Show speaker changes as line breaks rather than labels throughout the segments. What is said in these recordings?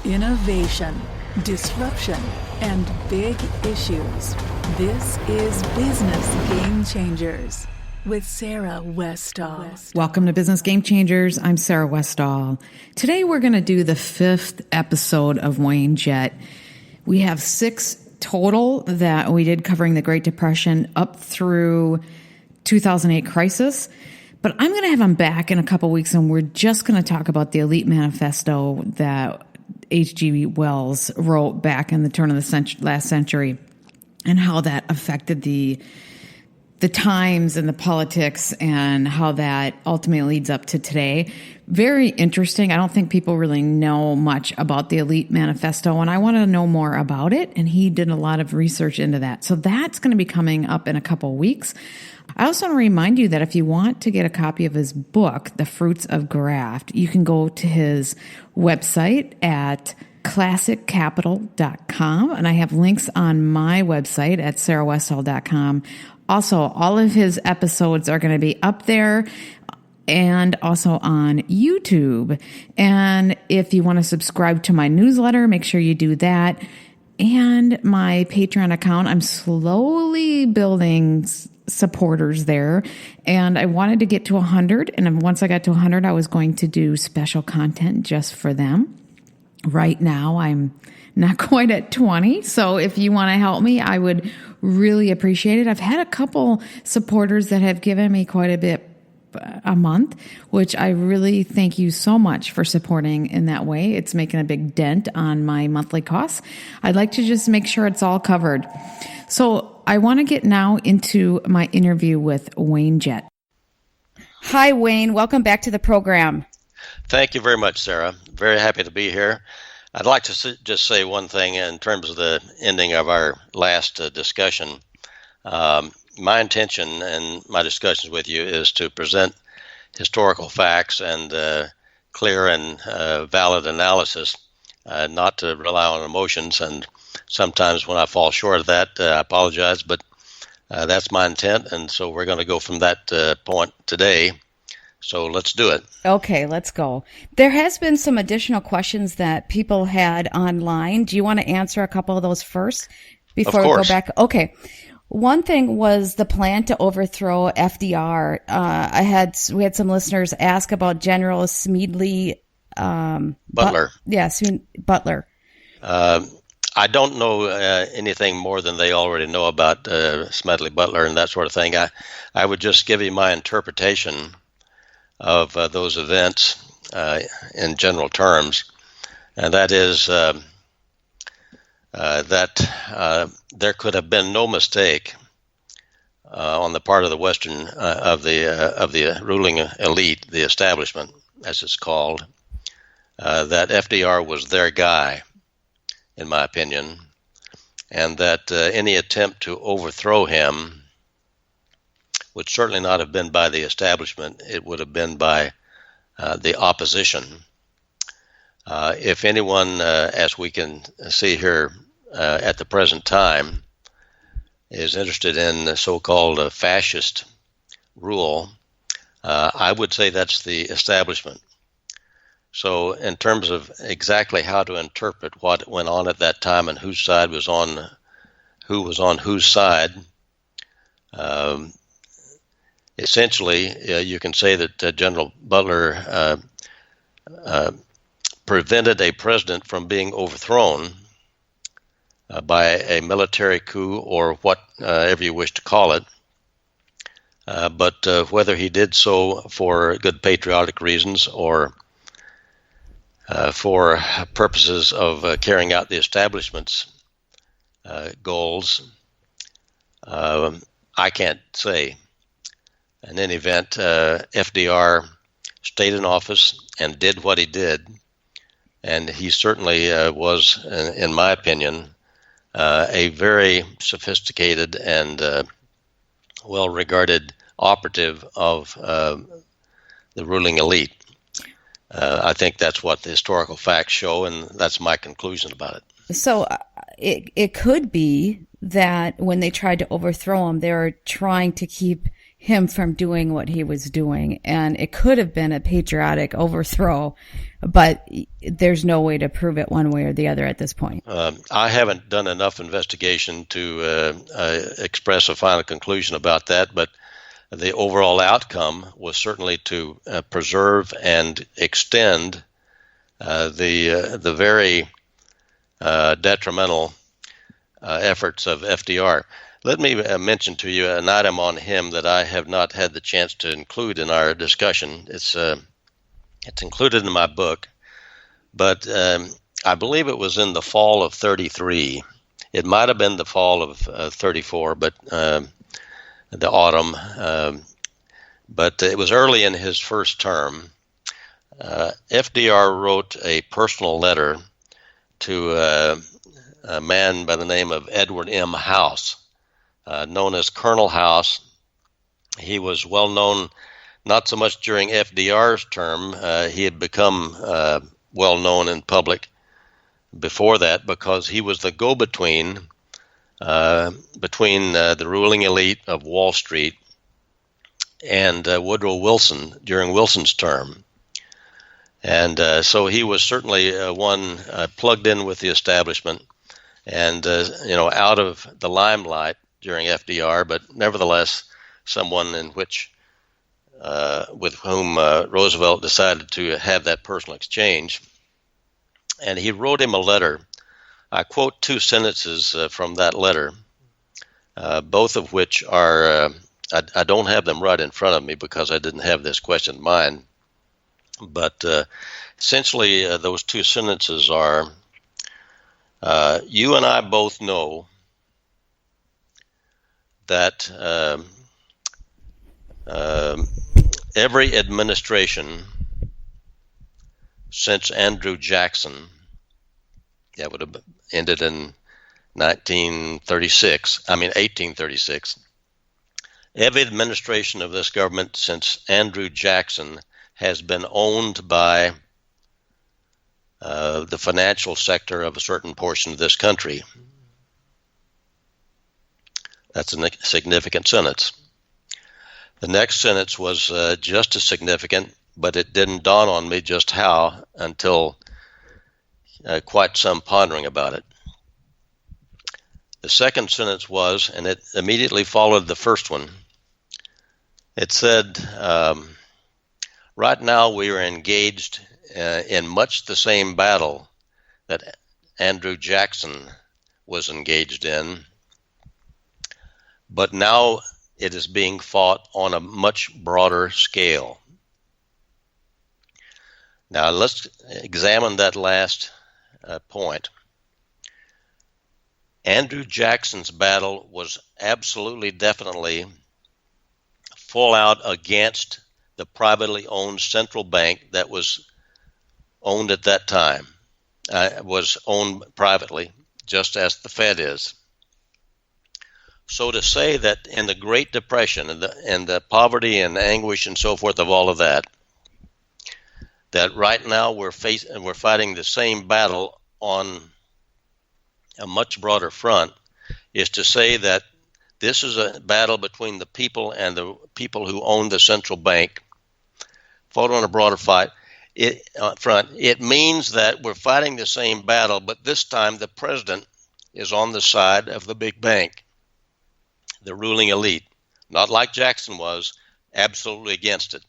Innovation, disruption, and big issues. This is Business Game Changers with Sarah Westall.
Welcome to Business Game Changers. I'm Sarah Westall. Today we're going to do the 5th episode of Wayne Jett. We have 6 total that we did covering the Great Depression up through 2008 crisis. But I'm going to have them back in a couple weeks, and we're just going to talk about the Elite Manifesto that H.G. Wells wrote back in the turn of the last century and how that affected the times and the politics and how that ultimately leads up to today. Very interesting. I don't think people really know much about the Elite Manifesto, and I want to know more about it, and he did a lot of research into that. So that's going to be coming up in a couple weeks. I also want to remind you that if you want to get a copy of his book, The Fruits of Graft, you can go to his website at classiccapital.com, and I have links on my website at sarahwestall.com. Also, all of his episodes are going to be up there and also on YouTube. And if you want to subscribe to my newsletter, make sure you do that. And my Patreon account, I'm slowly building supporters there, and I wanted to get to 100, and once I got to 100, I was going to do special content just for them. Right now, I'm not quite at 20, so if you want to help me, I would really appreciate it. I've had a couple supporters that have given me quite a bit a month, which I really thank you so much for supporting in that way. It's making a big dent on my monthly costs. I'd like to just make sure it's all covered. So I want to get now into my interview with Wayne Jett. Hi, Wayne. Welcome back to the program.
Thank you very much, Sarah. Very happy to be here. I'd like to just say one thing in terms of the ending of our last discussion. My intention in my discussions with you is to present historical facts and clear and valid analysis, not to rely on emotions. And sometimes when I fall short of that, I apologize, but that's my intent. And so we're going to go from that point today. So let's do it.
Okay, let's go. There has been some additional questions that people had online. Do you want to answer a couple of those first before we go back? Okay. One thing was the plan to overthrow FDR. We had some listeners ask about General Smedley
Butler.
Butler.
I don't know anything more than they already know about Smedley Butler and that sort of thing. I would just give you my interpretation of those events in general terms, and that is that there could have been no mistake on the part of the Western of the ruling elite, the establishment, as it's called, that FDR was their guy, in my opinion, and that any attempt to overthrow him would certainly not have been by the establishment. It would have been by the opposition. If anyone, as we can see here at the present time, is interested in the so-called fascist rule, I would say that's the establishment. So in terms of exactly how to interpret what went on at that time and whose side was on, who was on whose side, essentially you can say that General Butler prevented a president from being overthrown by a military coup or whatever you wish to call it. But whether he did so for good patriotic reasons or for purposes of carrying out the establishment's goals, I can't say. In any event, FDR stayed in office and did what he did, and he certainly was, in my opinion, a very sophisticated and well-regarded operative of the ruling elite. I think that's what the historical facts show, and that's my conclusion about it.
So it could be that when they tried to overthrow him, they were trying to keep him from doing what he was doing. And it could have been a patriotic overthrow, but there's no way to prove it one way or the other at this point.
I haven't done enough investigation to express a final conclusion about that, but the overall outcome was certainly to preserve and extend the very detrimental efforts of FDR. Let me mention to you an item on him that I have not had the chance to include in our discussion. It's included in my book, but I believe it was in the fall of 33. It might have been the fall of 34, but the autumn. But it was early in his first term. FDR wrote a personal letter to a man by the name of Edward M. House, known as Colonel House. He was well known not so much during FDR's term. He had become well known in public before that because he was the go-between between the ruling elite of Wall Street and Woodrow Wilson during Wilson's term. And so he was certainly one plugged in with the establishment and, out of the limelight during FDR, but nevertheless someone in which, with whom Roosevelt decided to have that personal exchange. And he wrote him a letter. I quote two sentences from that letter, both of which are, I don't have them right in front of me because I didn't have this question in mind. But essentially, those two sentences are, you and I both know that every administration since Andrew Jackson, that would have ended in 1836, every administration of this government since Andrew Jackson has been owned by the financial sector of a certain portion of this country. That's a significant sentence. The next sentence was just as significant, but it didn't dawn on me just how until quite some pondering about it. The second sentence was, and it immediately followed the first one, it said, right now we are engaged in much the same battle that Andrew Jackson was engaged in, but now it is being fought on a much broader scale. Now let's examine that last point. Andrew Jackson's battle was absolutely, definitely full out against the privately owned central bank that was owned at that time, was owned privately, just as the Fed is. So to say that in the Great Depression and the poverty and anguish and so forth of all of that, that right now we're fighting the same battle on a much broader front, is to say that this is a battle between the people and the people who own the central bank, fought on a broader front. It means that we're fighting the same battle, but this time the president is on the side of the big bank, the ruling elite, not like Jackson was, absolutely against it.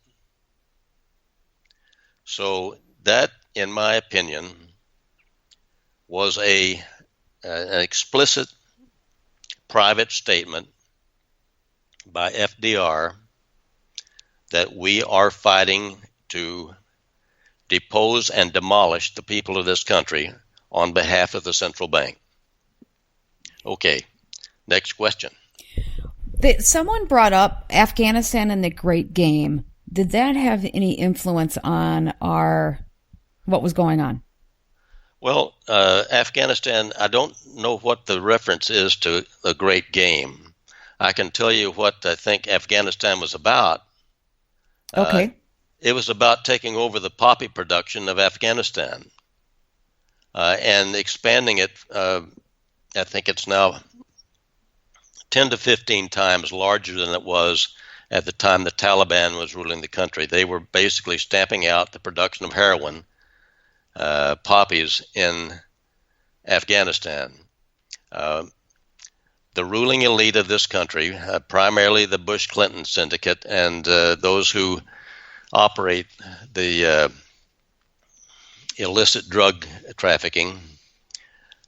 So that, in my opinion, was an explicit private statement by FDR that we are fighting to depose and demolish the people of this country on behalf of the central bank. Okay, next question.
Someone brought up Afghanistan and the Great Game. Did that have any influence on what was going on?
Well, Afghanistan, I don't know what the reference is to the Great Game. I can tell you what I think Afghanistan was about.
Okay.
It was about taking over the poppy production of Afghanistan and expanding it. I think it's now 10 to 15 times larger than it was at the time the Taliban was ruling the country. They were basically stamping out the production of heroin, poppies in Afghanistan. The ruling elite of this country, primarily the Bush-Clinton syndicate and those who operate the illicit drug trafficking,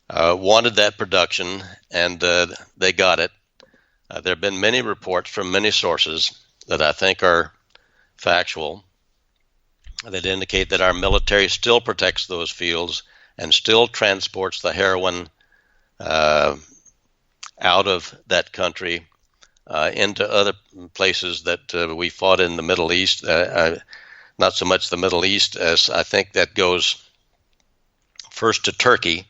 wanted that production, and they got it. There have been many reports from many sources that I think are factual that indicate that our military still protects those fields and still transports the heroin out of that country into other places that we fought in the Middle East. Not so much the Middle East as I think that goes first to Turkey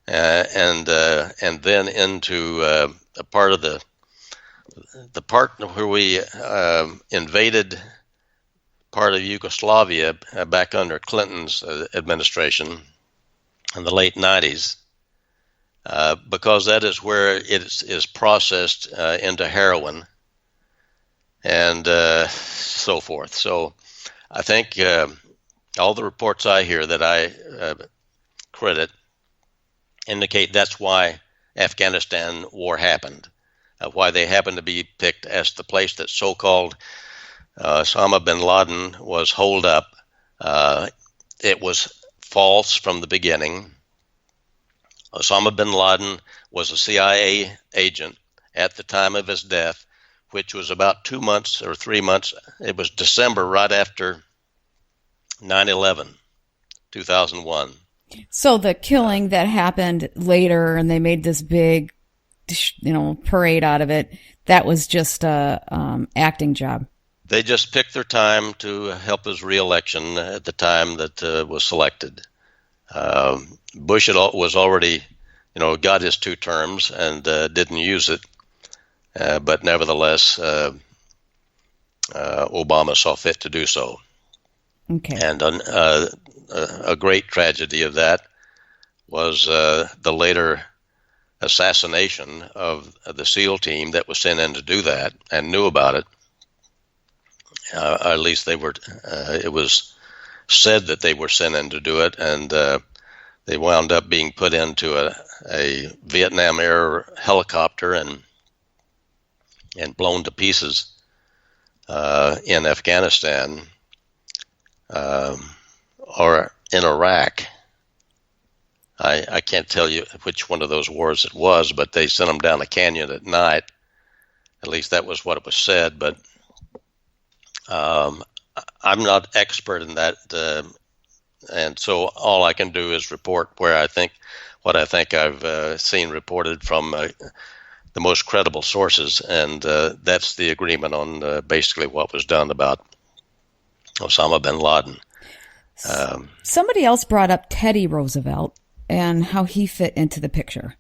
and then into a part of the part where we invaded part of Yugoslavia back under Clinton's administration in the late 90s. Because that is where it is processed into heroin and so forth. So I think all the reports I hear that I credit indicate that's why Afghanistan war happened, why they happened to be picked as the place that so-called Osama bin Laden was holed up. It was false from the beginning. Osama bin Laden was a CIA agent at the time of his death, which was about 2 months or 3 months. It was December right after 9/11, 2001.
So the killing that happened later, and they made this big, parade out of it, that was just a acting job.
They just picked their time to help his reelection at the time that was selected. Bush was already, got his 2 terms and didn't use it. But nevertheless, Obama saw fit to do so.
Okay.
And a great tragedy of that was the later assassination of the SEAL team that was sent in to do that and knew about it. At least they were. It was said that they were sent in to do it, and they wound up being put into a Vietnam-era helicopter and blown to pieces in Afghanistan or in Iraq. I can't tell you which one of those wars it was, but they sent them down a canyon at night. At least that was what it was said, but I'm not expert in that, and so all I can do is report what I think I've seen reported from the most credible sources, and that's the agreement on basically what was done about Osama bin Laden.
Somebody else brought up Teddy Roosevelt and how he fit into the picture.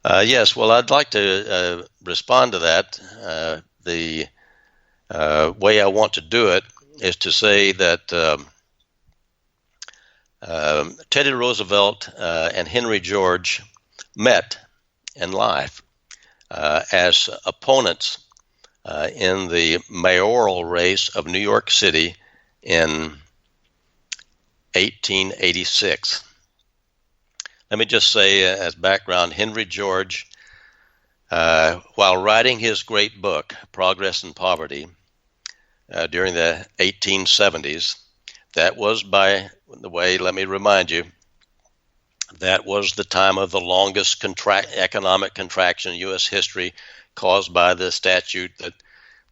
Yes, well, I'd like to respond to that. The way I want to do it is to say that Teddy Roosevelt and Henry George met in life as opponents in the mayoral race of New York City in 1886. Let me just say as background, Henry George, while writing his great book, Progress and Poverty, during the 1870s, that was, by the way, let me remind you, that was the time of the longest economic contraction in U.S. history, caused by the statute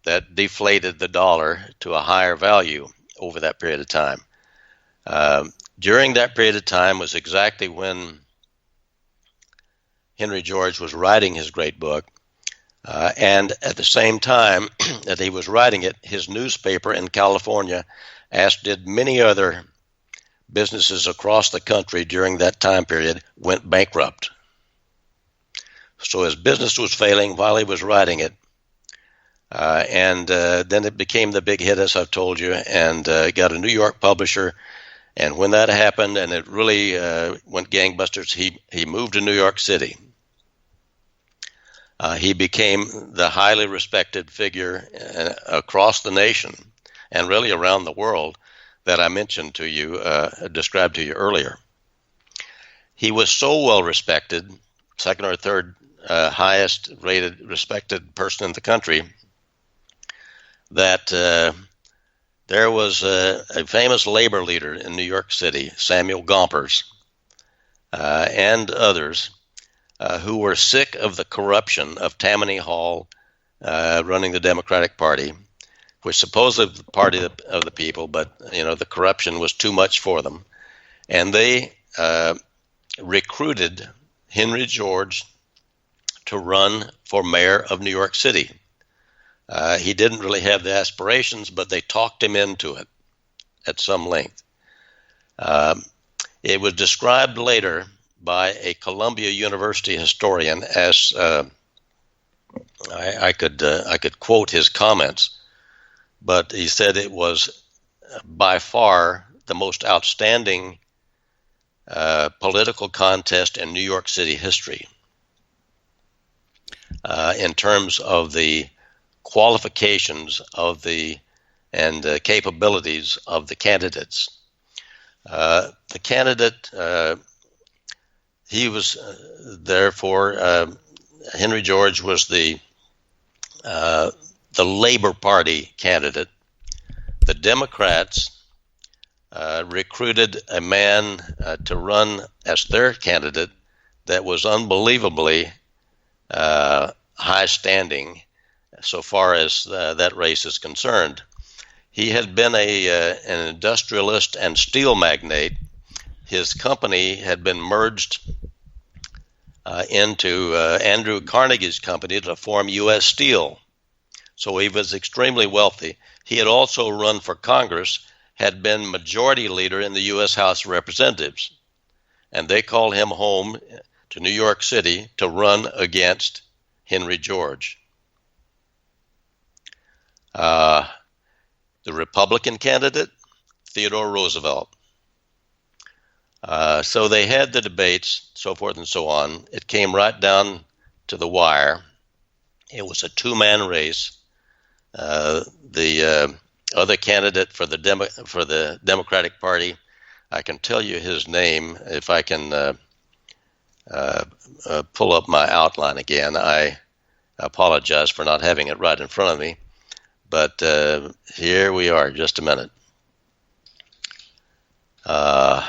that deflated the dollar to a higher value over that period of time. During that period of time was exactly when Henry George was writing his great book, and at the same time that he was writing it, his newspaper in California, as did many other businesses across the country during that time period, went bankrupt. So his business was failing while he was writing it, and then it became the big hit, as I've told you, and got a New York publisher. And when that happened, and it really went gangbusters, he moved to New York City. He became the highly respected figure across the nation and really around the world that I mentioned to you, described to you earlier. He was so well respected, second or third highest rated respected person in the country, that there was a famous labor leader in New York City, Samuel Gompers, and others who were sick of the corruption of Tammany Hall running the Democratic Party, which supposedly was the party of the people, but the corruption was too much for them, and they recruited Henry George to run for mayor of New York City. He didn't really have the aspirations, but they talked him into it at some length. It was described later by a Columbia University historian as I could quote his comments, but he said it was by far the most outstanding political contest in New York City history in terms of the qualifications of and capabilities of the candidates. The candidate, he was therefore Henry George was the Labor Party candidate. The Democrats recruited a man to run as their candidate that was unbelievably high standing so far as that race is concerned. He had been an industrialist and steel magnate. His company had been merged into Andrew Carnegie's company to form U.S. Steel. So he was extremely wealthy. He had also run for Congress, had been majority leader in the U.S. House of Representatives. And they called him home to New York City to run against Henry George. The Republican candidate, Theodore Roosevelt. So they had the debates, so forth and so on. It came right down to the wire. It was a two-man race. The other candidate for the Democratic Party, I can tell you his name if I can pull up my outline again. I apologize for not having it right in front of me, but here we are. Just a minute. Oh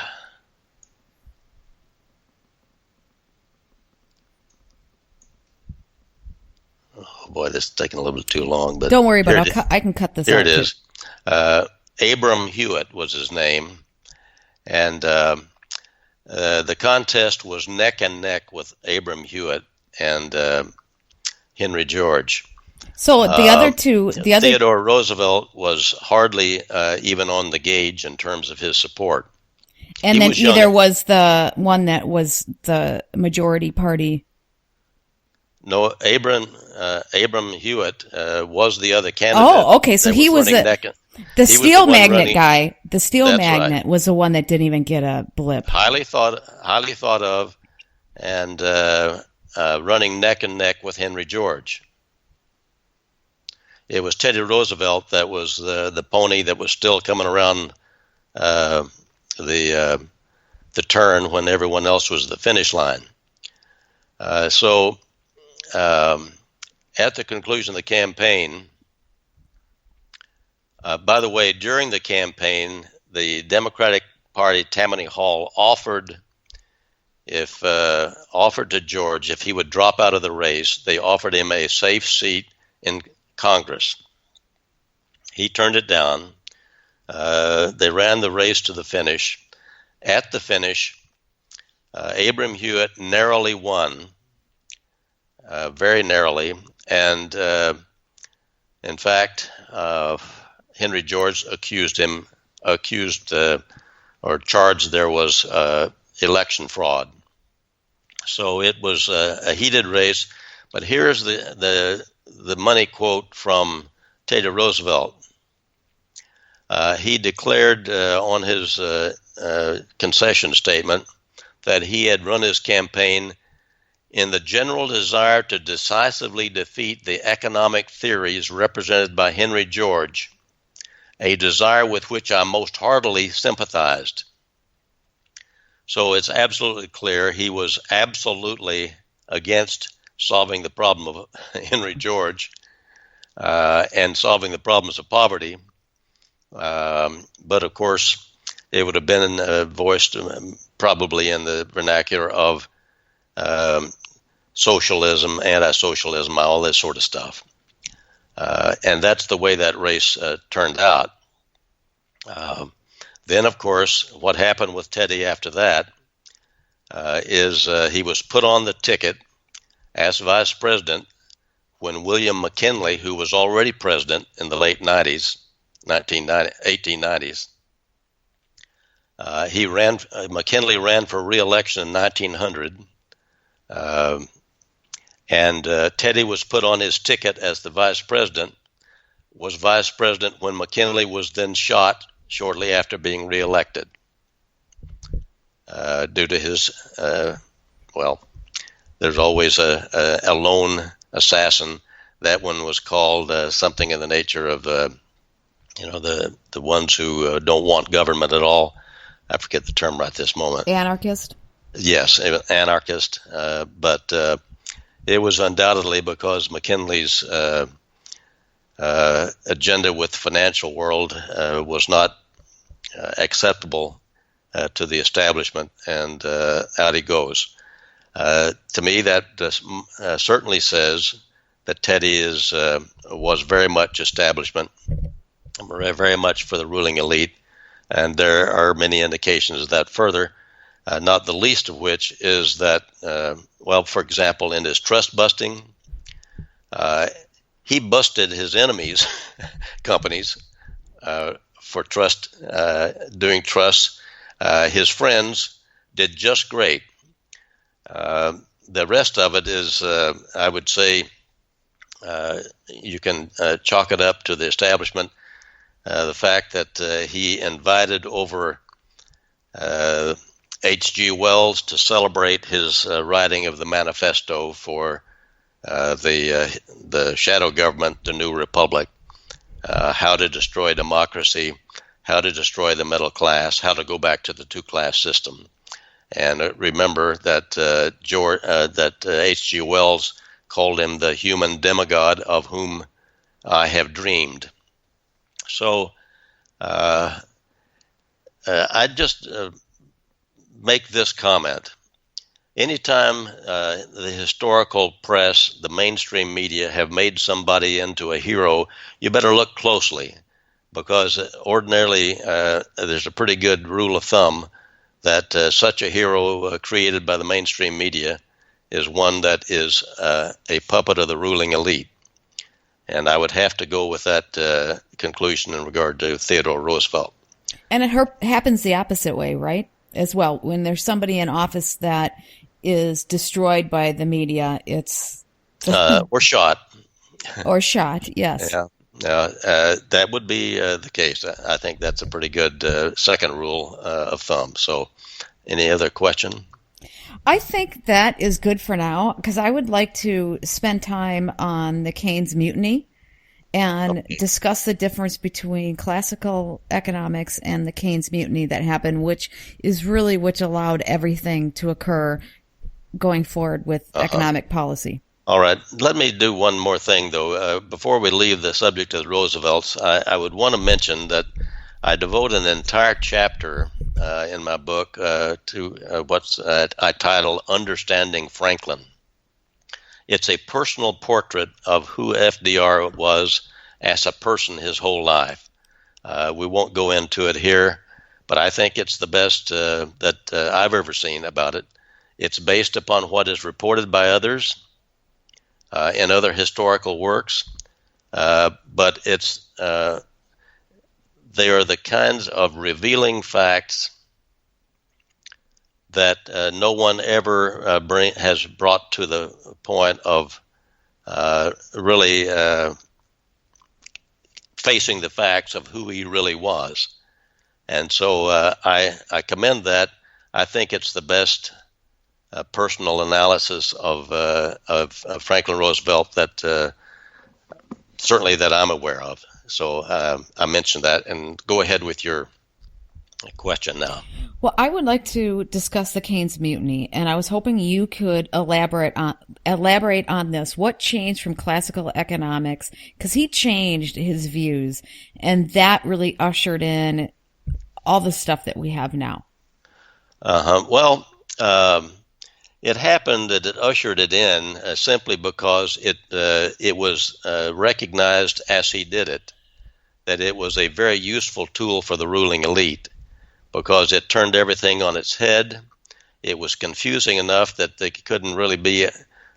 boy, this is taking a little bit too long. But
don't worry about it. I can cut this out.
Here it is. Abram Hewitt was his name, and the contest was neck and neck with Abram Hewitt and Henry George.
So the other two,
Theodore Roosevelt was hardly even on the gauge in terms of his support.
And then either was the one that was the majority party.
No, Abram Hewitt was the other candidate.
Oh, okay. So he was the steel magnet guy. The steel magnet was the one that didn't even get a blip.
Highly thought of, and running neck and neck with Henry George. It was Teddy Roosevelt that was the pony that was still coming around the turn when everyone else was the finish line. So at the conclusion of the campaign, by the way, during the campaign, the Democratic Party, Tammany Hall, offered to George if he would drop out of the race. They offered him a safe seat in Congress. He turned it down. They ran the race to the finish. At the finish, Abram Hewitt narrowly won, very narrowly, and in fact, Henry George or charged there was election fraud. So it was a heated race. But here's the money quote from Teddy Roosevelt. He declared on his concession statement that he had run his campaign in the general desire to decisively defeat the economic theories represented by Henry George, a desire with which I most heartily sympathized. So it's absolutely clear he was absolutely against solving the problem of Henry George and solving the problems of poverty. But of course, it would have been voiced probably in the vernacular of socialism, anti-socialism, all this sort of stuff. And that's the way that race turned out. Then, of course, what happened with Teddy after that is he was put on the ticket as vice president when William McKinley, who was already president in the late 1890s, McKinley ran for re-election in 1900, and Teddy was put on his ticket as the vice president, was vice president when McKinley was then shot shortly after being re-elected due to his, there's always a lone assassin. That one was called something in the nature of, the ones who don't want government at all. I forget the term right this moment.
Anarchist?
Yes, anarchist. But it was undoubtedly because McKinley's agenda with the financial world was not acceptable to the establishment, and out he goes. To me, that certainly says that Teddy was very much establishment, very much for the ruling elite, and there are many indications of that further, not the least of which is that, for example, in his trust busting, he busted his enemies' companies for doing trusts. His friends did just great. The rest of it is, I would say, you can chalk it up to the establishment. The fact that he invited over H.G. Wells to celebrate his writing of the manifesto for the shadow government, the new republic, how to destroy democracy, how to destroy the middle class, how to go back to the two-class system. And remember that H.G. Wells called him the human demigod of whom I have dreamed. So I just make this comment. Anytime the historical press, the mainstream media have made somebody into a hero, you better look closely, because ordinarily there's a pretty good rule of thumb that such a hero created by the mainstream media is one that is a puppet of the ruling elite. And I would have to go with that conclusion in regard to Theodore Roosevelt.
And it happens the opposite way, right? As well, when there's somebody in office that is destroyed by the media, it's
or shot.
Or shot, yes.
Yeah, that would be the case. I think that's a pretty good second rule of thumb. So, any other question?
I think that is good for now, because I would like to spend time on the Keynes Mutiny and discuss the difference between classical economics and the Keynes Mutiny that happened, which allowed everything to occur going forward with economic policy.
All right. Let me do one more thing, though. Before we leave the subject of the Roosevelts, I would want to mention that I devote an entire chapter in my book to what I title Understanding Franklin. It's a personal portrait of who FDR was as a person his whole life. We won't go into it here, but I think it's the best that I've ever seen about it. It's based upon what is reported by others in other historical works, but they are the kinds of revealing facts that no one ever has brought to the point of really facing the facts of who he really was. And so I commend that. I think it's the best personal analysis of Franklin Roosevelt that certainly that I'm aware of. So I mentioned that, and go ahead with your question now.
Well, I would like to discuss the Keynes Mutiny, and I was hoping you could elaborate on this. What changed from classical economics? Because he changed his views, and that really ushered in all the stuff that we have now.
Well, it happened that it ushered it in simply because it was recognized as he did it that it was a very useful tool for the ruling elite, because it turned everything on its head. It was confusing enough that they couldn't really be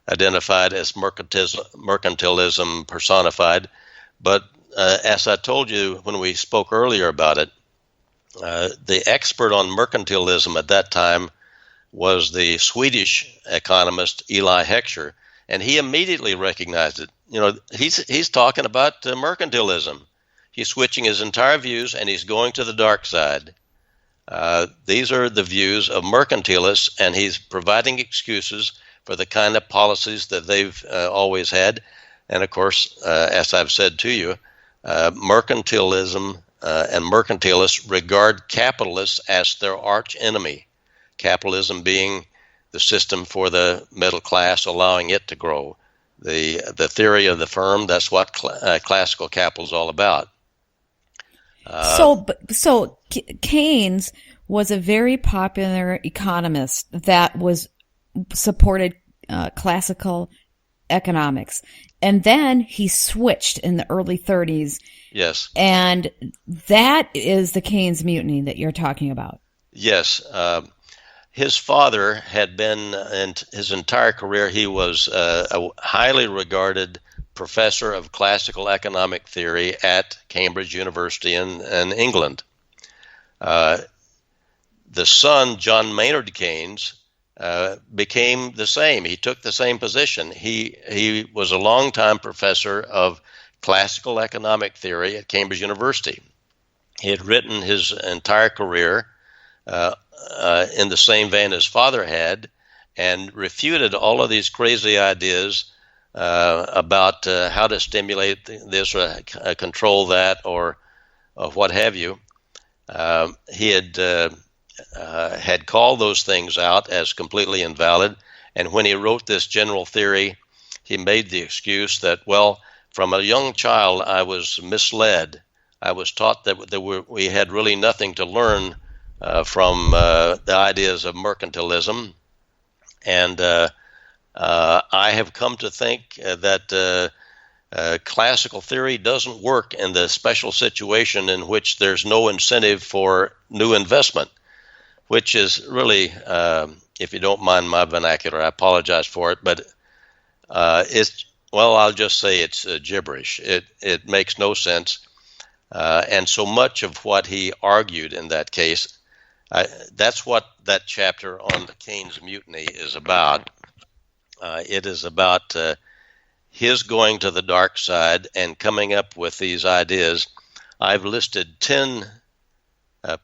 identified as mercantilism personified. But as I told you when we spoke earlier about it, the expert on mercantilism at that time was the Swedish economist Eli Heckscher, and he immediately recognized it. You know, he's talking about mercantilism. He's switching his entire views, and he's going to the dark side. These are the views of mercantilists, and he's providing excuses for the kind of policies that they've always had. And of course, as I've said to you, mercantilism and mercantilists regard capitalists as their arch enemy. Capitalism being the system for the middle class, allowing it to grow. The theory of the firm, that's what classical capital is all about.
So Keynes was a very popular economist that was supported classical economics, and then he switched in the early 30s.
Yes,
and that is the Keynes Mutiny that you're talking about.
Yes, his father had been, in his entire career, he was a highly regarded professor of classical economic theory at Cambridge University in England. The son, John Maynard Keynes, became the same. He took the same position. He was a longtime professor of classical economic theory at Cambridge University. He had written his entire career in the same vein his father had, and refuted all of these crazy ideas about how to stimulate this or control that or what have you. He had called those things out as completely invalid, and when he wrote this general theory, he made the excuse that, well, from a young child I was misled. I was taught that we had really nothing to learn from the ideas of mercantilism, and I have come to think that classical theory doesn't work in the special situation in which there's no incentive for new investment, which is really, if you don't mind my vernacular, I apologize for it, but I'll just say it's gibberish. It makes no sense. And so much of what he argued in that case, that's what that chapter on the Keynes Mutiny is about. It is about his going to the dark side and coming up with these ideas. I've listed 10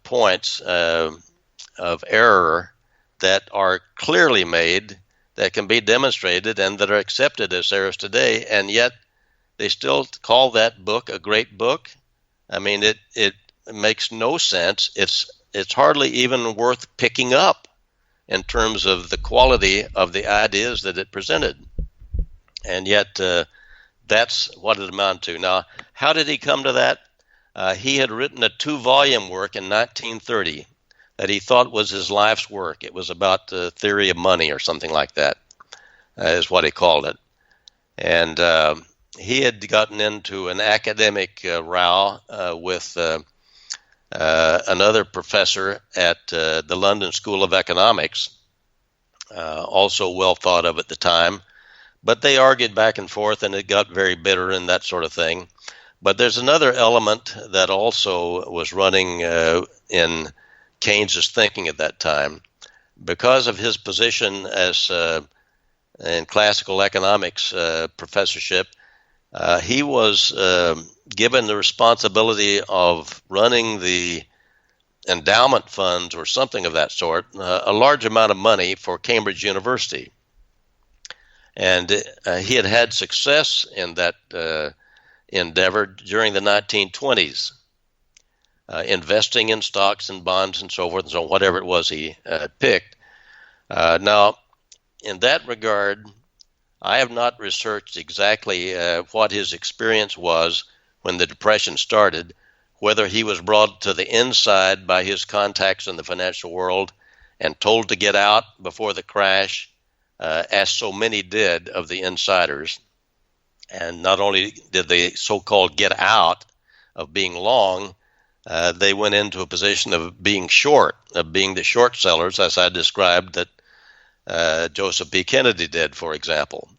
points of error that are clearly made, that can be demonstrated, and that are accepted as errors today, and yet they still call that book a great book. I mean, it makes no sense. It's hardly even worth picking up in terms of the quality of the ideas that it presented. And yet that's what it amounted to. Now, how did he come to that? He had written a 2-volume work in 1930 that he thought was his life's work. It was about the theory of money or something like that, is what he called it. And he had gotten into an academic row with another professor at the London School of Economics, also well thought of at the time. But they argued back and forth, and it got very bitter and that sort of thing. But there's another element that also was running in Keynes's thinking at that time. Because of his position as in classical economics professorship, he was given the responsibility of running the endowment funds or something of that sort, a large amount of money for Cambridge University. And he had had success in that endeavor during the 1920s, investing in stocks and bonds and so forth and so on, whatever it was he picked. Now, in that regard, I have not researched exactly what his experience was when the Depression started, whether he was brought to the inside by his contacts in the financial world and told to get out before the crash, as so many did of the insiders. And not only did they so-called get out of being long, they went into a position of being short, of being the short sellers, as I described that Joseph P. Kennedy did, for example.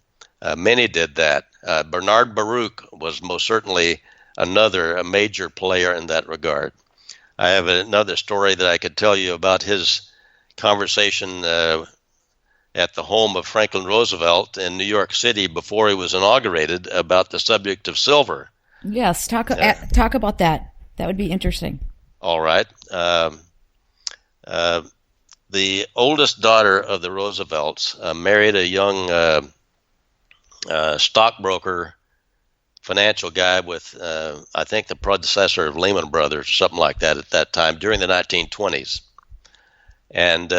Many did that. Bernard Baruch was most certainly a major player in that regard. I have another story that I could tell you about his conversation at the home of Franklin Roosevelt in New York City before he was inaugurated about the subject of silver.
Yes, talk about that. That would be interesting.
All right. The oldest daughter of the Roosevelts married a young stockbroker, financial guy with, I think, the predecessor of Lehman Brothers or something like that at that time during the 1920s. And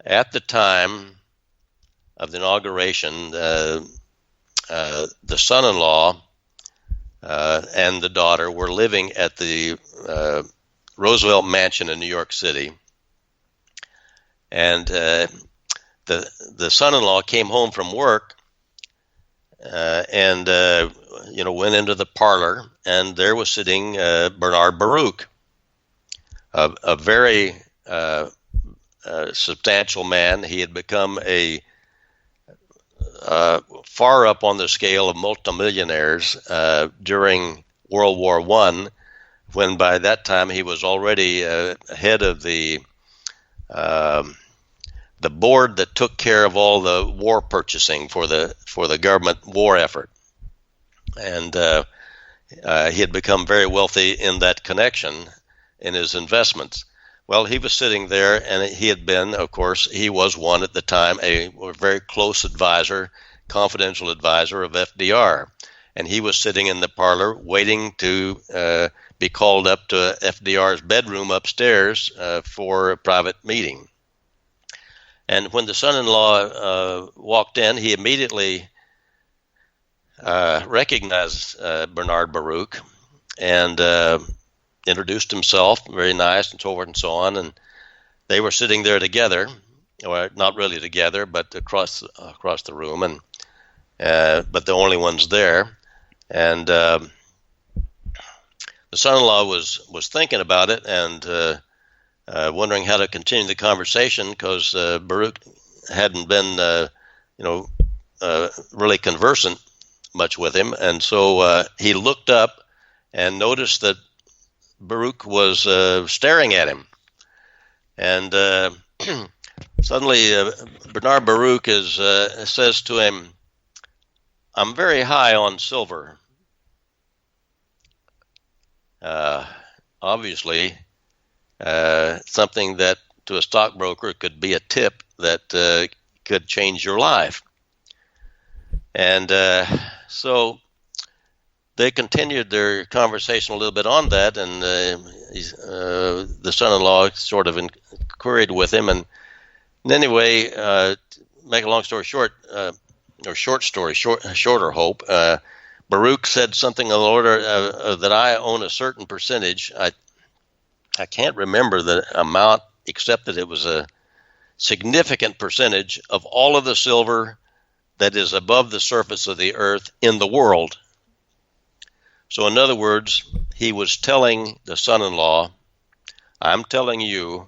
at the time of the inauguration, the son-in-law and the daughter were living at the Roosevelt Mansion in New York City. And the son-in-law came home from work and went into the parlor, and there was sitting Bernard Baruch, a very substantial man. He had become a far up on the scale of multimillionaires during World War I, when by that time he was already head of the board that took care of all the war purchasing for the government war effort. And he had become very wealthy in that connection in his investments. Well, he was sitting there, and he had been, of course, he was one at the time, a very close advisor, confidential advisor of FDR. And he was sitting in the parlor waiting to be called up to FDR's bedroom upstairs for a private meeting. And when the son-in-law walked in, he immediately recognized Bernard Baruch and introduced himself, very nice, and so forth and so on. And they were sitting there together, or not really together, but across the room, and but the only ones there. And the son-in-law was thinking about it and wondering how to continue the conversation, because Baruch hadn't been, really conversant much with him. And so he looked up and noticed that Baruch was staring at him. And suddenly Bernard Baruch says to him, "I'm very high on silver." Obviously, something that to a stockbroker could be a tip that could change your life. And so they continued their conversation a little bit on that, and the son-in-law sort of queried with him. And anyway, make a long story short, or shorter hope, Baruch said something in the order that I own a certain percentage. I can't remember the amount, except that it was a significant percentage of all of the silver that is above the surface of the earth in the world. So in other words, he was telling the son-in-law, "I'm telling you,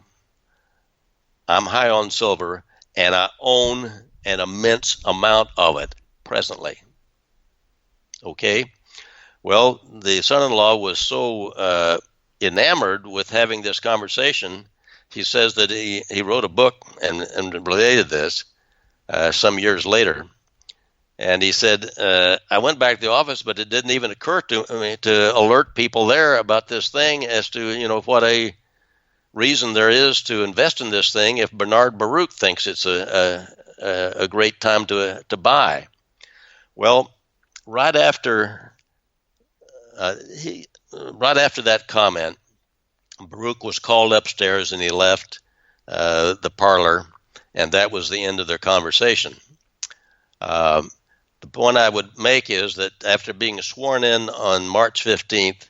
I'm high on silver, and I own an immense amount of it presently." Okay? Well, the son-in-law was so enamored with having this conversation, he says that he wrote a book and related this some years later. And he said, I went back to the office, but it didn't even occur to me to alert people there about this thing as to, what a reason there is to invest in this thing if Bernard Baruch thinks it's a great time to buy? Well, right after that comment, Baruch was called upstairs and he left the parlor, and that was the end of their conversation. The point I would make is that after being sworn in on March 15th,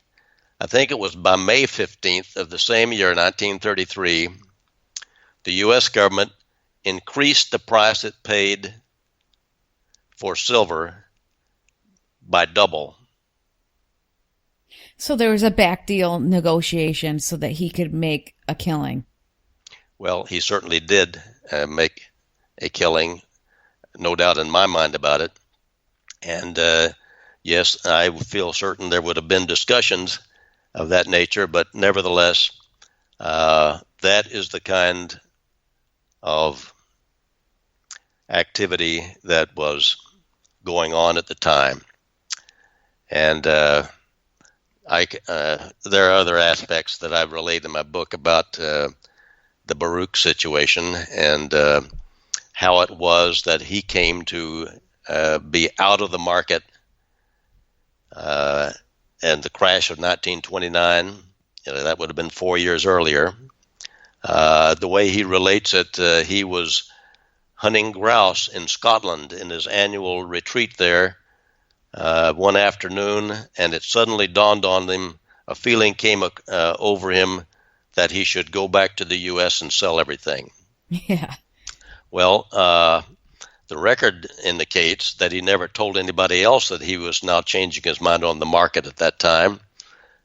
I think it was by May 15th of the same year, 1933, the U.S. government increased the price it paid for silver by double.
So there was a back deal negotiation so that he could make a killing.
Well, he certainly did make a killing, no doubt in my mind about it. And yes, I feel certain there would have been discussions of that nature, but nevertheless, that is the kind of activity that was going on at the time. And there are other aspects that I've relayed in my book about the Baruch situation and how it was that he came to be out of the market, and the crash of 1929, that would have been 4 years earlier. The way he relates it, he was hunting grouse in Scotland in his annual retreat there one afternoon, and it suddenly dawned on him, a feeling came over him that he should go back to the U.S. and sell everything.
Yeah.
Well, the record indicates that he never told anybody else that he was now changing his mind on the market at that time,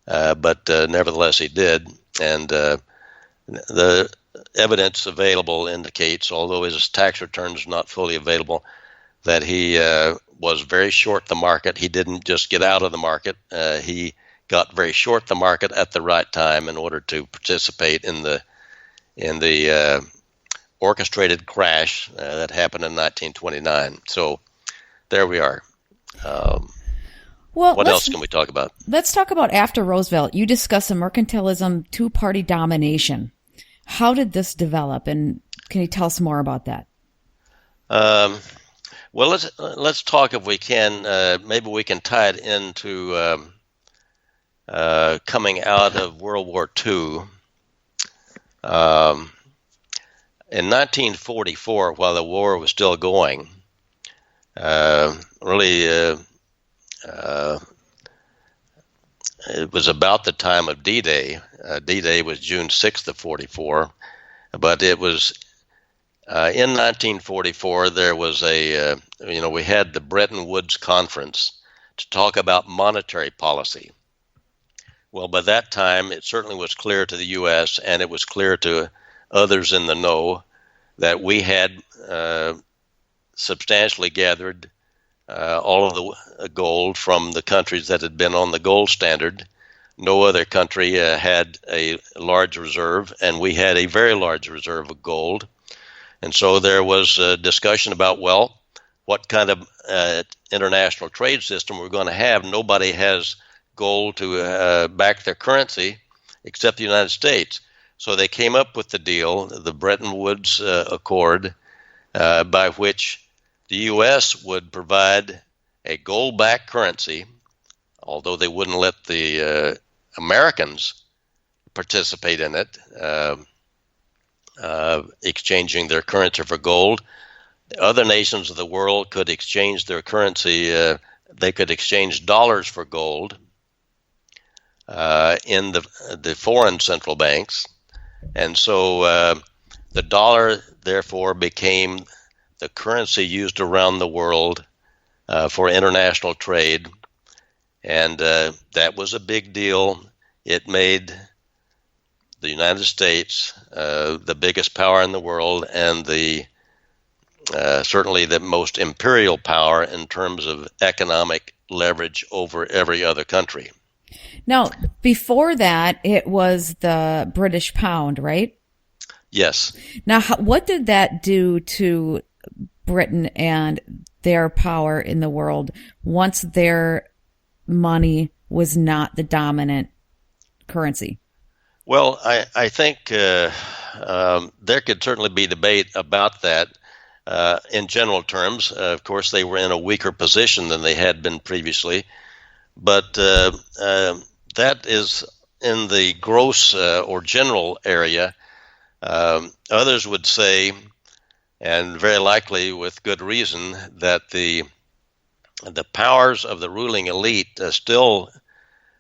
but nevertheless he did. And the evidence available indicates, although his tax returns are not fully available, that he was very short the market. He didn't just get out of the market. He got very short the market at the right time in order to participate in the orchestrated crash that happened in 1929. So there we are.
Well,
what else can we talk about?
Let's talk about after Roosevelt. You discuss a mercantilism, two-party domination. How did this develop, and can you tell us more about that?
Well, let's talk, if we can. Maybe we can tie it into coming out of World War II. In 1944, while the war was still going, it was about the time of D-Day. D-Day was June 6th of 44, but it was in 1944 there was we had the Bretton Woods Conference to talk about monetary policy. Well, by that time, it certainly was clear to the U.S. and it was clear to others in the know that we had substantially gathered all of the gold from the countries that had been on the gold standard. No other country had a large reserve, and we had a very large reserve of gold. And so there was a discussion about, well, what kind of international trade system we're going to have. Nobody has gold to back their currency except the United States. So they came up with the deal, the Bretton Woods Accord, by which the U.S. would provide a gold-backed currency, although they wouldn't let the Americans participate in it, exchanging their currency for gold. Other nations of the world could exchange their currency. They could exchange dollars for gold in the foreign central banks. And so the dollar, therefore, became the currency used around the world for international trade. And that was a big deal. It made the United States the biggest power in the world and certainly the most imperial power in terms of economic leverage over every other country.
Now, before that, it was the British pound, right?
Yes.
Now, what did that do to Britain and their power in the world once their money was not the dominant currency?
Well, I think there could certainly be debate about that. In general terms, of course, they were in a weaker position than they had been previously, but that is in the gross or general area. Others would say, and very likely with good reason, that the powers of the ruling elite still,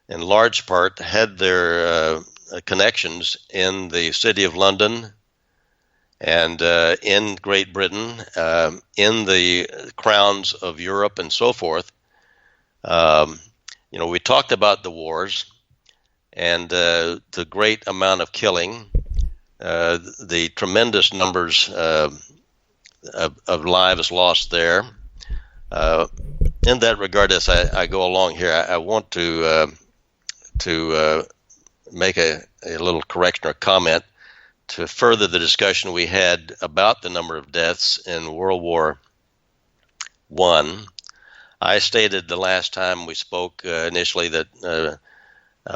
in large part, had their connections in the City of London and in Great Britain, in the crowns of Europe and so forth. We talked about the wars and the great amount of killing, the tremendous numbers of lives lost there. In that regard, as I go along here, I want to make a little correction or comment to further the discussion we had about the number of deaths in World War I. I stated the last time we spoke initially that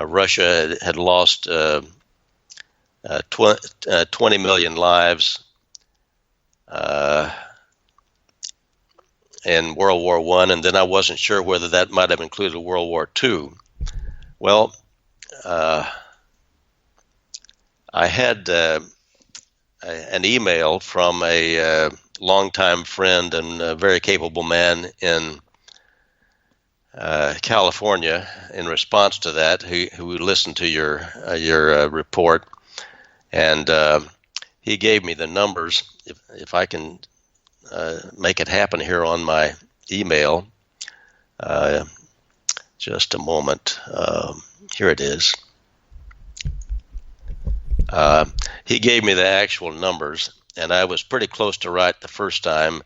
Russia had lost 20 million lives in World War I, and then I wasn't sure whether that might have included World War II. Well, I had an email from a longtime friend and a very capable man in California in response to that, who listened to your report, and he gave me the numbers. If I can make it happen here on my email, just a moment. Here it is. He gave me the actual numbers, and I was pretty close to right the first time.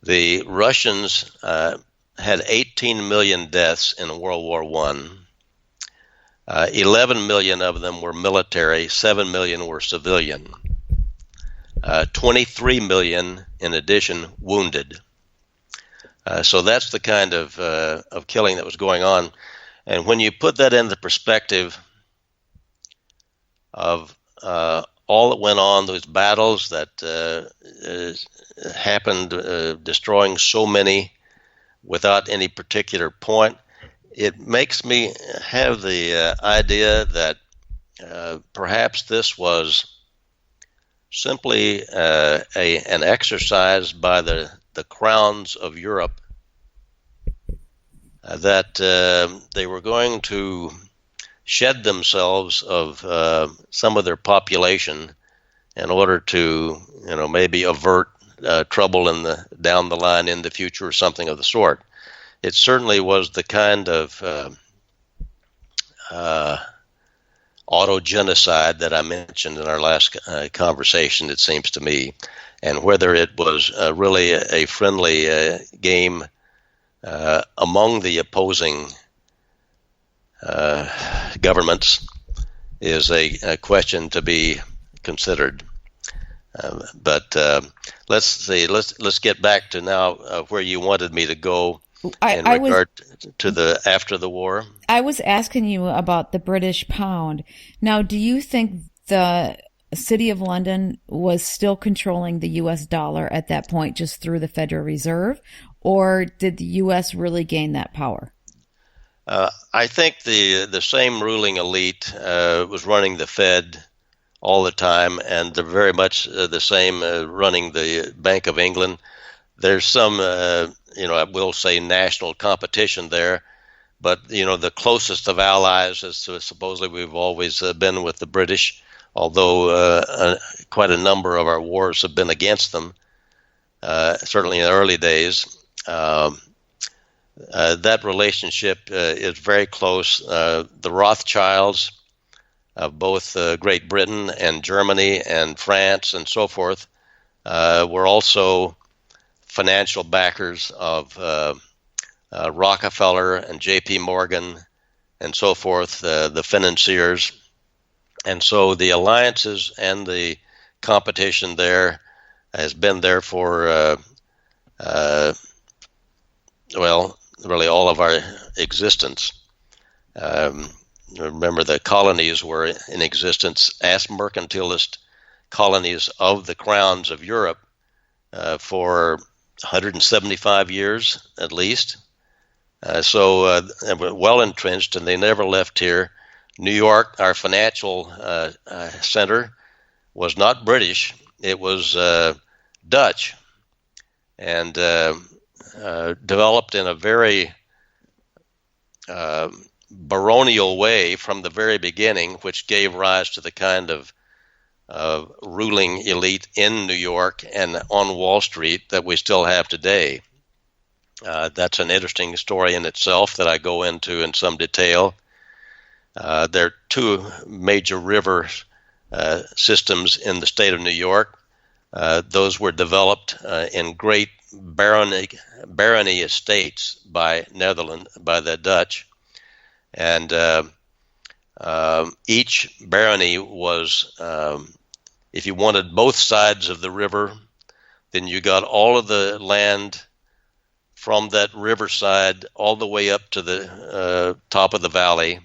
The Russians had 18 million deaths in World War I. 11 million of them were military, 7 million were civilian. 23 million, in addition, wounded. So that's the kind of killing that was going on. And when you put that in the perspective of all that went on, those battles that happened, destroying so many without any particular point, it makes me have the idea that perhaps this was simply an exercise by the crowns of Europe that they were going to shed themselves of some of their population in order to, maybe avert trouble down the line in the future or something of the sort. It certainly was the kind of auto-genocide that I mentioned in our last conversation, it seems to me, and whether it was really a friendly game among the opposing governments is a question to be considered. But let's see. Let's get back to now where you wanted me to go in regard to the after the war.
I was asking you about the British pound. Now, do you think the City of London was still controlling the U.S. dollar at that point just through the Federal Reserve, or did the U.S. really gain that power?
I think the same ruling elite was running the Fed all the time, and they're very much the same running the Bank of England. There's some, I will say, national competition there, but the closest of allies is supposedly we've always been with the British, although quite a number of our wars have been against them. Certainly in the early days. That relationship is very close. The Rothschilds of both Great Britain and Germany and France and so forth were also financial backers of Rockefeller and J.P. Morgan and so forth, the financiers. And so the alliances and the competition there has been there for, really all of our existence. Remember, the colonies were in existence as mercantilist colonies of the crowns of Europe for 175 years at least. So they were well entrenched, and they never left here. New York, our financial center, was not British. It was Dutch, and developed in a very baronial way from the very beginning, which gave rise to the kind of ruling elite in New York and on Wall Street that we still have today. That's an interesting story in itself that I go into in some detail. There are two major river systems in the state of New York. Those were developed in great barony estates by the Dutch, and each barony was, if you wanted both sides of the river, then you got all of the land from that riverside all the way up to the top of the valley.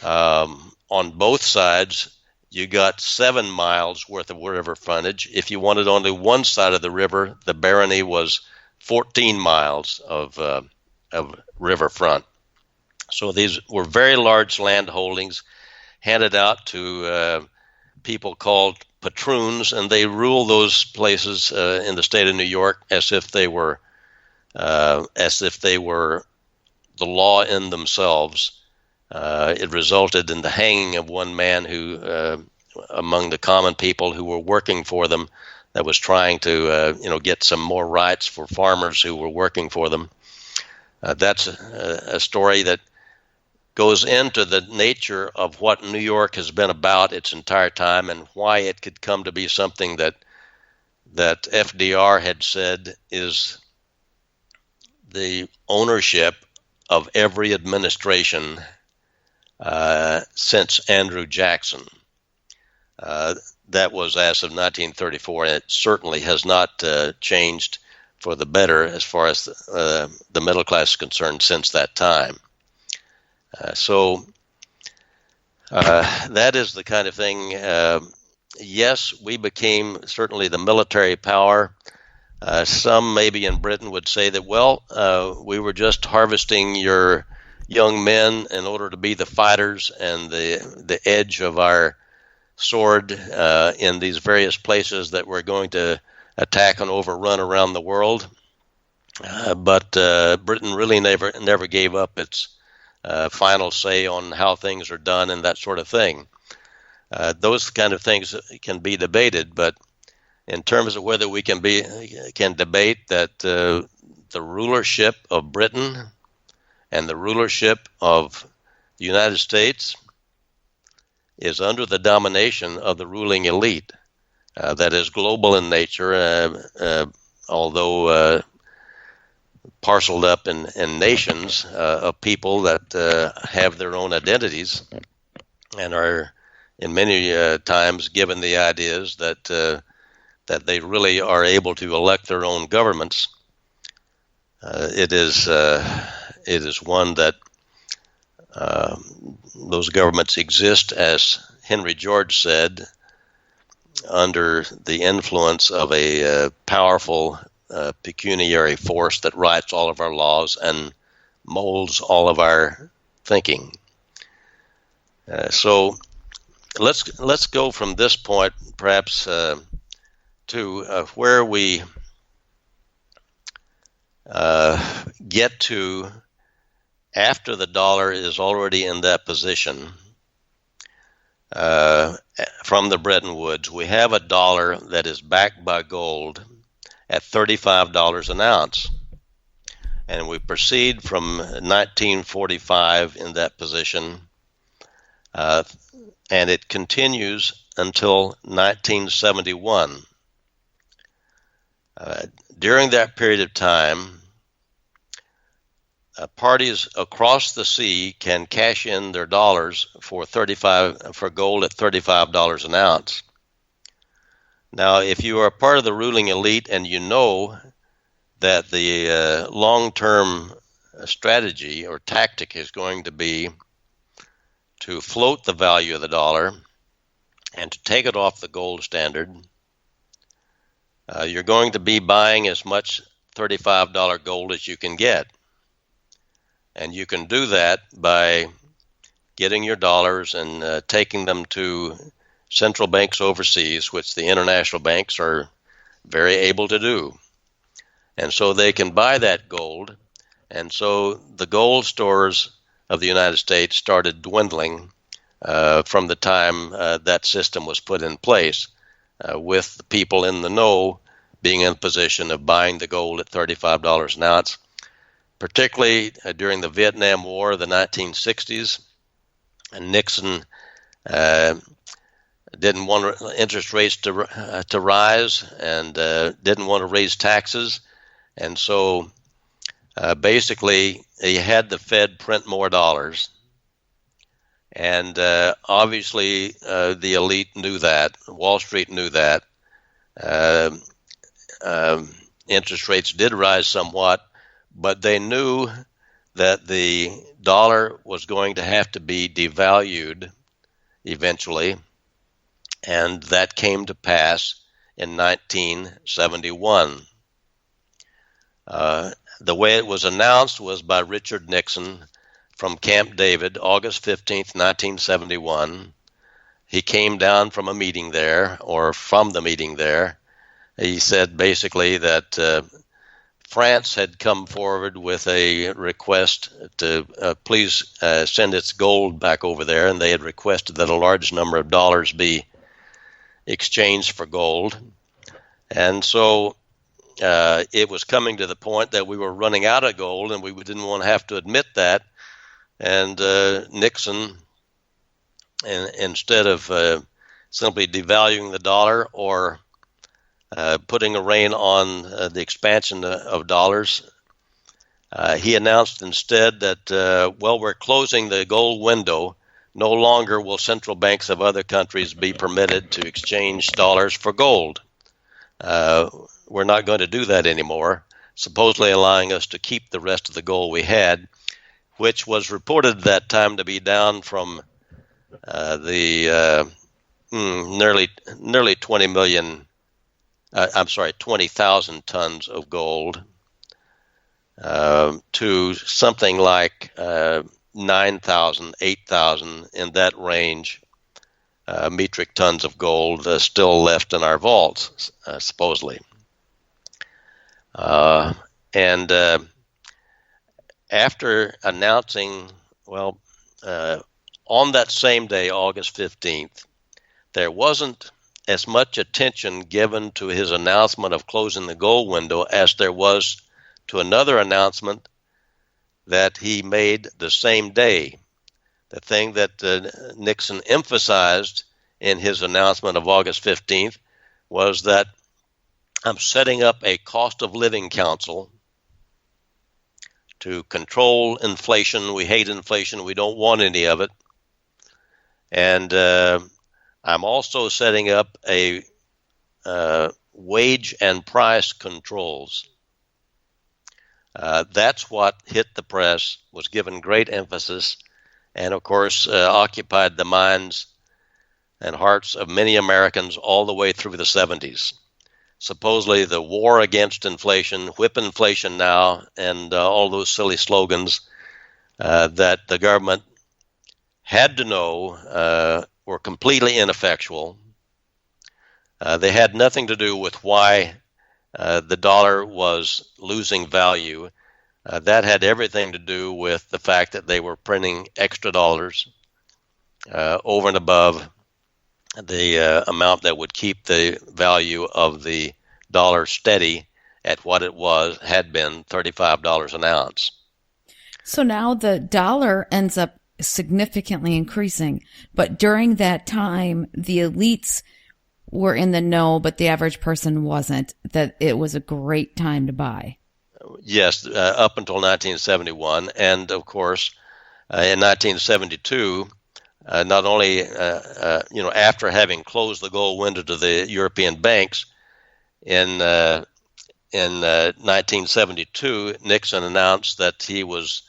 On both sides, you got 7 miles worth of river frontage. If you wanted only one side of the river, the barony was 14 miles of riverfront. So these were very large land holdings handed out to people called patroons, and they ruled those places in the state of New York as if they were the law in themselves. It resulted in the hanging of one man who, among the common people who were working for them, that was trying to, get some more rights for farmers who were working for them. That's a story that goes into the nature of what New York has been about its entire time and why it could come to be something that FDR had said is the ownership of every administration since Andrew Jackson. That was as of 1934, and it certainly has not changed for the better as far as the middle class is concerned since that time. So that is the kind of thing. Yes, we became certainly the military power. Some maybe in Britain would say that, we were just harvesting your young men in order to be the fighters and the edge of our sword in these various places that we're going to attack and overrun around the world. But Britain really never gave up its final say on how things are done and that sort of thing. Those kind of things can be debated, but in terms of whether we can debate that the rulership of Britain and the rulership of the United States is under the domination of the ruling elite that is global in nature, although parceled up in nations of people that have their own identities and are in many times given the ideas that they really are able to elect their own governments. It is one that those governments exist, as Henry George said, under the influence of a powerful pecuniary force that writes all of our laws and molds all of our thinking. So let's go from this point perhaps to where we get to after the dollar is already in that position. From the Bretton Woods, we have a dollar that is backed by gold at $35 an ounce. And we proceed from 1945 in that position, and it continues until 1971. During that period of time, parties across the sea can cash in their dollars for gold at $35 an ounce. Now, if you are part of the ruling elite and you know that the long-term strategy or tactic is going to be to float the value of the dollar and to take it off the gold standard. You're going to be buying as much $35 gold as you can get. And you can do that by getting your dollars and taking them to central banks overseas, which the international banks are very able to do. And so they can buy that gold. And so the gold stores of the United States started dwindling from the time that system was put in place, with the people in the know being in a position of buying the gold at $35 an ounce, particularly during the Vietnam War of the 1960s. And Nixon didn't want interest rates to rise and didn't want to raise taxes. And so basically he had the Fed print more dollars. And obviously the elite knew that. Wall Street knew that. Interest rates did rise somewhat, but they knew that the dollar was going to have to be devalued eventually, and that came to pass in 1971. The way it was announced was by Richard Nixon from Camp David, August 15th, 1971. He came down from a meeting there, or from the meeting there. He said basically that France had come forward with a request to please send its gold back over there, and they had requested that a large number of dollars be exchanged for gold. And so it was coming to the point that we were running out of gold, and we didn't want to have to admit that. And Nixon, instead of simply devaluing the dollar or putting a rein on the expansion of dollars, he announced instead that, we're closing the gold window. No longer will central banks of other countries be permitted to exchange dollars for gold. We're not going to do that anymore, supposedly allowing us to keep the rest of the gold we had, which was reported at that time to be down from nearly 20,000 tons of gold to something like 9,000, 8,000, in that range, metric tons of gold still left in our vaults, supposedly. And after announcing, on that same day, August 15th, there wasn't as much attention given to his announcement of closing the gold window as there was to another announcement that he made the same day. The thing that Nixon emphasized in his announcement of August 15th was that I'm setting up a cost of living council to control inflation. We hate inflation. We don't want any of it. And I'm also setting up a wage and price controls. That's what hit the press, was given great emphasis, and of course occupied the minds and hearts of many Americans all the way through the 70s. Supposedly the war against inflation, whip inflation now, and all those silly slogans that the government had to know were completely ineffectual. They had nothing to do with why the dollar was losing value. That had everything to do with the fact that they were printing extra dollars over and above the amount that would keep the value of the dollar steady at what it had been, $35 an ounce.
So now the dollar ends up significantly increasing, but during that time, the elites were in the know, but the average person wasn't, that it was a great time to buy.
Yes, up until 1971. And of course, in 1972, not only, after having closed the gold window to the European banks, in in 1972, Nixon announced that he was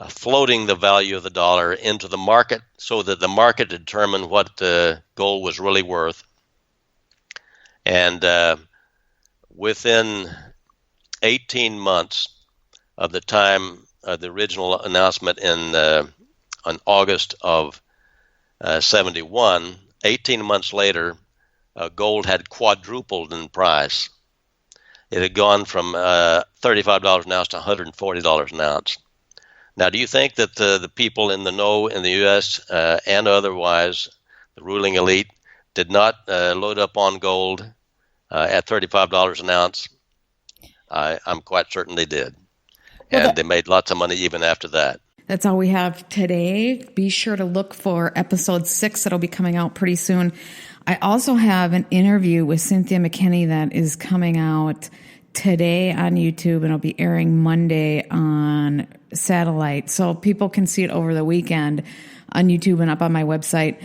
floating the value of the dollar into the market so that the market determined what gold was really worth. And within 18 months of the time of the original announcement on August of 71, 18 months later, gold had quadrupled in price. It had gone from $35 an ounce to $140 an ounce. Now, do you think that the people in the know in the U.S. And otherwise, the ruling elite, did not load up on gold at $35 an ounce? I'm quite certain they did. And they made lots of money even after that.
That's all we have today. Be sure to look for episode 6 that'll be coming out pretty soon. I also have an interview with Cynthia McKinney that is coming out today on YouTube, and it'll be airing Monday on satellite. So people can see it over the weekend on YouTube and up on my website.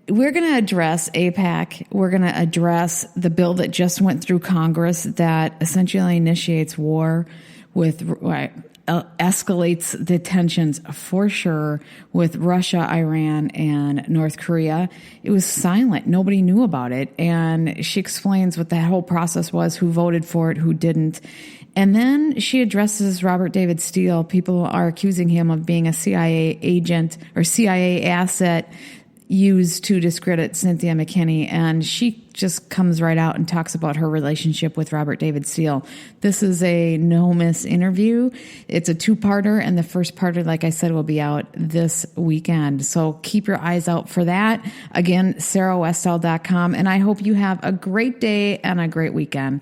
We're going to address AIPAC. We're going to address the bill that just went through Congress that essentially initiates war with, escalates the tensions for sure with Russia, Iran, and North Korea. It was silent. Nobody knew about it. And she explains what that whole process was, who voted for it, who didn't. And then she addresses Robert David Steele. People are accusing him of being a CIA agent or CIA asset used to discredit Cynthia McKinney, and she just comes right out and talks about her relationship with Robert David Steele. This is a no-miss interview. It's a 2-parter, and the first parter, like I said, will be out this weekend. So keep your eyes out for that. Again, sarahwestall.com, and I hope you have a great day and a great weekend.